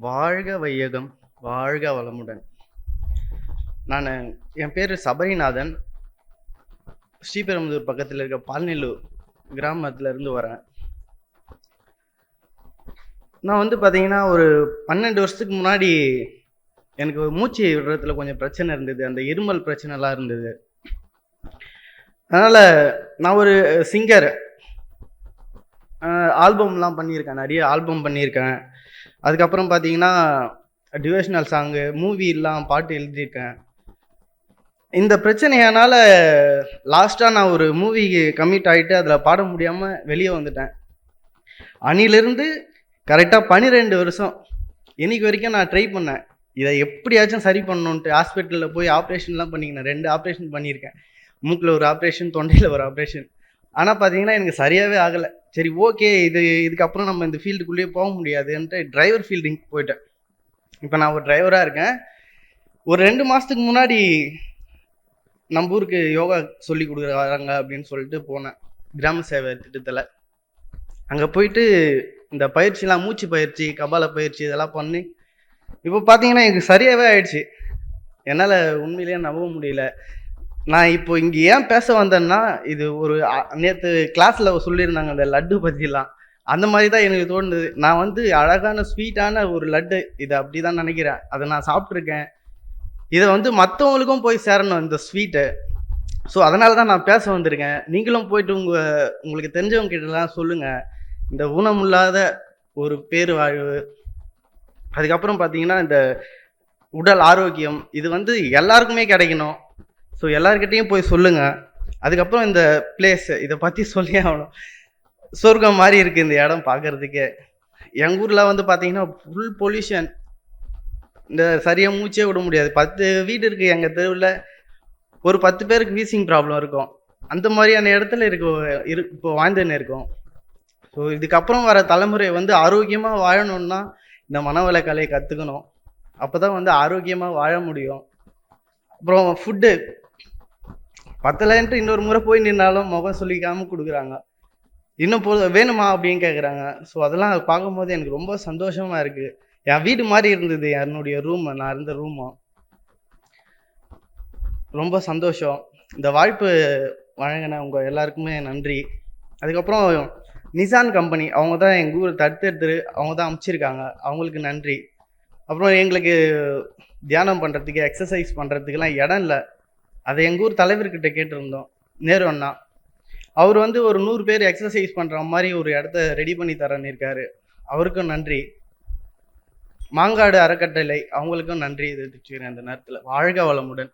வாழ்க வையகம், வாழ்க வளமுடன். நான் என் பேர் சபரிநாதன். ஸ்ரீபெரும்புதூர் பக்கத்தில் இருக்க பால்நெல்லூர் கிராமத்துல இருந்து வரேன். நான் வந்து பார்த்தீங்கன்னா, ஒரு 12 வருஷத்துக்கு முன்னாடி எனக்கு மூச்சு விடுறதுல கொஞ்சம் பிரச்சனை இருந்தது. அந்த இருமல் பிரச்சனைலாம் இருந்தது. அதனால நான் ஒரு சிங்கர். ஆல்பம்லாம் பண்ணியிருக்கேன். நிறைய ஆல்பம் பண்ணியிருக்கேன். அதுக்கப்புறம் பார்த்தீங்கன்னா, டிவோஷனல் சாங்கு, மூவிலாம் பாட்டு எழுதியிருக்கேன். இந்த பிரச்சனையானால லாஸ்ட்டாக நான் ஒரு மூவிக்கு கமிட் ஆகிட்டு அதில் பாட முடியாமல் வெளியே வந்துட்டேன். அன்னிலிருந்து கரெக்டாக 12 வருஷம் இன்னைக்கு வரைக்கும் நான் ட்ரை பண்ணேன். இதை எப்படியாச்சும் சரி பண்ணணுன்ட்டு ஹாஸ்பிட்டலில் போய் ஆப்ரேஷன்லாம் பண்ணிக்கினேன். 2 ஆப்ரேஷன் பண்ணியிருக்கேன். மூக்கில் ஒரு ஆப்ரேஷன், தொண்டையில் ஒரு ஆப்ரேஷன். ஆனால் பார்த்தீங்கன்னா எனக்கு சரியாகவே ஆகலை. சரி, ஓகே, இதுக்கப்புறம் நம்ம இந்த ஃபீல்டுக்குள்ளேயே போக முடியாதுன்ட்டு டிரைவர் ஃபீல்டிங்க்கு போயிட்டேன். இப்போ நான் ஒரு டிரைவராக இருக்கேன். ஒரு 2 மாதத்துக்கு முன்னாடி நம்ம ஊருக்கு யோகா சொல்லி கொடுக்குறாங்க அப்படின்னு சொல்லிட்டு போனேன், கிராம சேவை திட்டத்தில். அங்கே போயிட்டு இந்த பயிற்சிலாம், மூச்சு பயிற்சி, கபால பயிற்சி இதெல்லாம் பண்ணி இப்போ பார்த்தீங்கன்னா எனக்கு சரியாகவே ஆயிடுச்சு. என்னால் உண்மையிலேயே நம்ப முடியல. நான் இப்போ இங்கே ஏன் பேச வந்தேன்னா, இது ஒரு நேற்று கிளாஸில் சொல்லியிருந்தாங்க அந்த லட்டு பற்றிலாம். அந்த மாதிரி தான் எனக்கு தோணுது. நான் வந்து அழகான ஸ்வீட்டான ஒரு லட்டு, இதை அப்படி தான் நினைக்கிறேன். அதை நான் சாப்பிட்ருக்கேன். இதை வந்து மற்றவங்களுக்கும் போய் சேரணும் இந்த ஸ்வீட்டு. ஸோ அதனால தான் நான் பேச வந்திருக்கேன். நீங்களும் போயிட்டு உங்களுக்கு தெரிஞ்சவங்க கிட்டலாம் சொல்லுங்கள். இந்த ஊனமில்லாத ஒரு பேர் வாழ்வு, அதுக்கப்புறம் பார்த்தீங்கன்னா இந்த உடல் ஆரோக்கியம், இது வந்து எல்லாருக்குமே கிடைக்கணும். ஸோ எல்லாருக்கிட்டையும் போய் சொல்லுங்கள். அதுக்கப்புறம் இந்த பிளேஸ், இதை பற்றி சொல்லி ஆகணும். சொர்க்கம் மாதிரி இருக்குது இந்த இடம் பார்க்குறதுக்கே. எங்கள் ஊரில் வந்து பார்த்தீங்கன்னா ஃபுல் பொல்யூஷன். இந்த சரியாக மூச்சே விட முடியாது. 10 வீடு இருக்குது எங்கள் தெருவில். ஒரு 10 பேருக்கு வீசிங் ப்ராப்ளம் இருக்கும். அந்த மாதிரியான இடத்துல இப்போ வாழ்ந்துன்னு இருக்கோம். ஸோ இதுக்கப்புறம் வர தலைமுறை வந்து ஆரோக்கியமாக வாழணும்னா இந்த மனவள கலையை கற்றுக்கணும். அப்போ தான் வந்து ஆரோக்கியமாக வாழ முடியும். அப்புறம் ஃபுட்டு பத்தலைன்ட்டு இன்னொரு முறை போய் நின்னாலும் முகம் சொல்லிக்காமல் கொடுக்குறாங்க. இன்னும் வேணுமா அப்படின்னு கேட்குறாங்க. ஸோ அதெல்லாம் பார்க்கும்போது எனக்கு ரொம்ப சந்தோஷமாக இருக்குது. என் வீடு மாதிரி இருந்தது என்னுடைய ரூம், நான் இருந்த ரூமும். ரொம்ப சந்தோஷம். இந்த வாய்ப்பு வழங்கின உங்கள் எல்லாருக்குமே நன்றி. அதுக்கப்புறம் நிசான் கம்பெனி, அவங்க தான் எங்கள் ஊர் தடுத்து அவங்க தான் அனுப்பிச்சிருக்காங்க. அவங்களுக்கு நன்றி. அப்புறம் எங்களுக்கு தியானம் பண்ணுறதுக்கு, எக்ஸசைஸ் பண்ணுறதுக்கெல்லாம் இடம் இல்லை. அதை எங்கள் ஊர் தலைவர்கிட்ட கேட்டிருந்தோம், நேரு அண்ணா. அவர் வந்து ஒரு 100 பேர் எக்ஸசைஸ் பண்ணுற மாதிரி ஒரு இடத்த ரெடி பண்ணி தரேன்னு இருக்காரு. அவருக்கும் நன்றி. மாங்காடு அறக்கட்டளை, அவங்களுக்கும் நன்றி தெரிவிச்சுக்கிறேன் இந்த நேரத்தில். வாழ்க வளமுடன்.